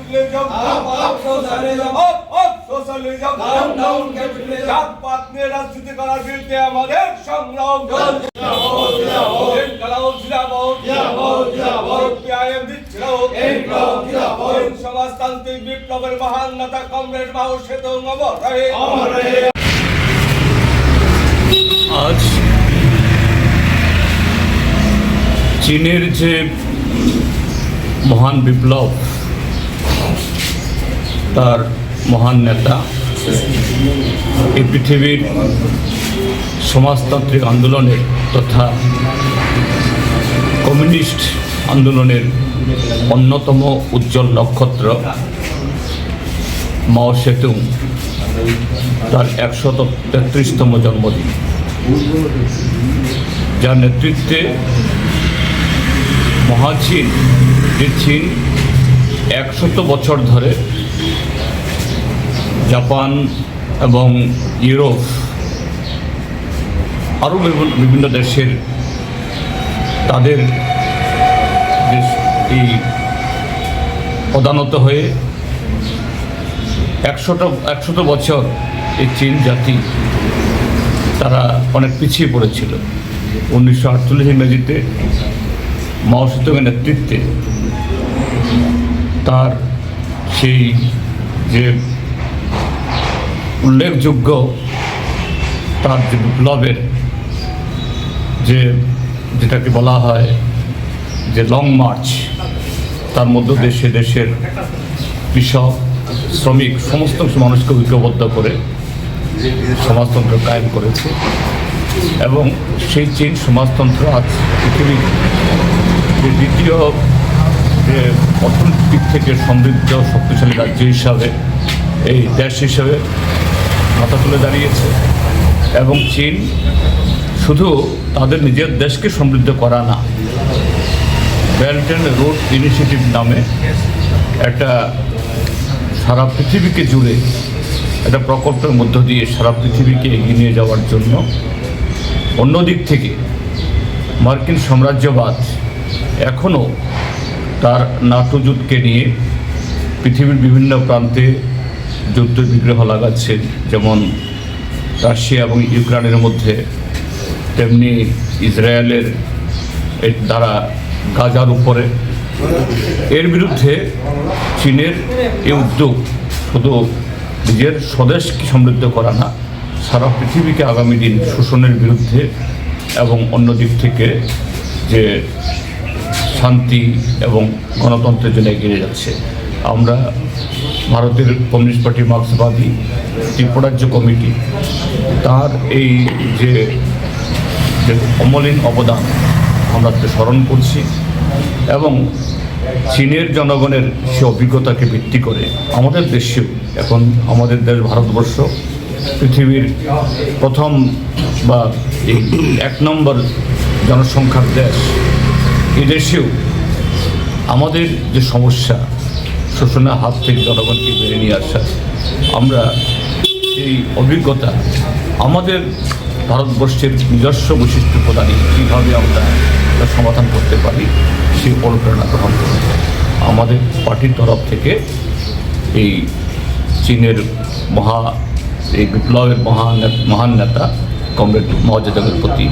capitalism, up socialism, up socialism, down capitalism, জাতপাত নিয়ে রাজনীতি করার বিরুদ্ধে আমাদের সংগ্রাম সমাজতান্ত্রিক বিপ্লবের মহান নেতা কমরেড মাও সেতু অমর রহে। আজ চীনের যে মহান বিপ্লব, তার মহান নেতা এই পৃথিবীর সমাজতান্ত্রিক আন্দোলনের তথা কমিউনিস্ট আন্দোলনের অন্যতম উজ্জ্বল নক্ষত্র মাও সেতুং তার 133তম জন্মদিন, যার নেতৃত্বে মহাচীন, যে চীন 100 বছর ধরে জাপান এবং ইউরোপ আরও বিভিন্ন দেশের তাদের এই প্রধানত হয়ে 100 বছর এই চীন জাতি তারা অনেক পিছিয়ে পড়েছিল। 1948 ইংরেজিতে মাও সেতুংয়ের নেতৃত্বে তার সেই যে উল্লেখযোগ্য তার যে বিপ্লবের যেটাকে বলা হয় যে লং মার্চ, তার মধ্য দেশের কৃষক, শ্রমিক, সমস্ত মানুষকে ঐক্যবদ্ধ করে সমাজতন্ত্র কায়েম করেছে এবং সেই চীন সমাজতন্ত্র আজ পৃথিবীর যে দ্বিতীয় যে অর্থনৈতিক থেকে সমৃদ্ধ শক্তিশালী রাজ্য হিসাবে, এই দেশ হিসাবে মাথা তুলে দাঁড়িয়েছে। এবং চীন শুধু তাদের নিজের দেশকে সমৃদ্ধ করা না, বেল্ট অ্যান্ড রোড ইনিশিয়েটিভ নামে একটা সারা পৃথিবীকে জুড়ে একটা প্রকল্পের মধ্য দিয়ে সারা পৃথিবীকে এগিয়ে নিয়ে যাওয়ার জন্য, অন্যদিক থেকে মার্কিন সাম্রাজ্যবাদ এখনও তার নাটো জোটকে নিয়ে পৃথিবীর বিভিন্ন প্রান্তে যুদ্ধ বিগ্রহ লাগাচ্ছে, যেমন রাশিয়া এবং ইউক্রেনের মধ্যে, তেমনি ইসরায়েলের দ্বারা গাজার উপরে। এর বিরুদ্ধে চীনের এই উদ্যোগ শুধু নিজের স্বদেশকে সমৃদ্ধ করা না, সারা পৃথিবীকে আগামী দিন শোষণের বিরুদ্ধে এবং অন্য দিক থেকে যে শান্তি এবং গণতন্ত্রের জন্য এগিয়ে যাচ্ছে। আমরা ভারতের কমিউনিস্ট পার্টি, মার্ক্সবাদী ত্রিপুরাজ্য কমিটি তার এই যে অমলিন অবদান আমরা স্মরণ করছি এবং চীনের জনগণের সে অভিজ্ঞতাকে ভিত্তি করে আমাদের দেশেও, এখন আমাদের দেশ ভারতবর্ষ পৃথিবীর প্রথম বা এই 1 নম্বর জনসংখ্যার দেশ, এই দেশেও আমাদের যে সমস্যা, শোষণের হাত থেকে জনগণকে বেরিয়ে নিয়ে আসা, আমরা এই অভিজ্ঞতা আমাদের ভারতবর্ষের নিজস্ব বৈশিষ্ট্য প্রদানে কীভাবে আমরা সমাধান করতে পারি সেই অনুপ্রেরণা গ্রহণ করতে আমাদের পার্টির তরফ থেকে এই চীনের এই বিপ্লবের মহান নেতা কমরেড মাও জেদুংয়ের প্রতি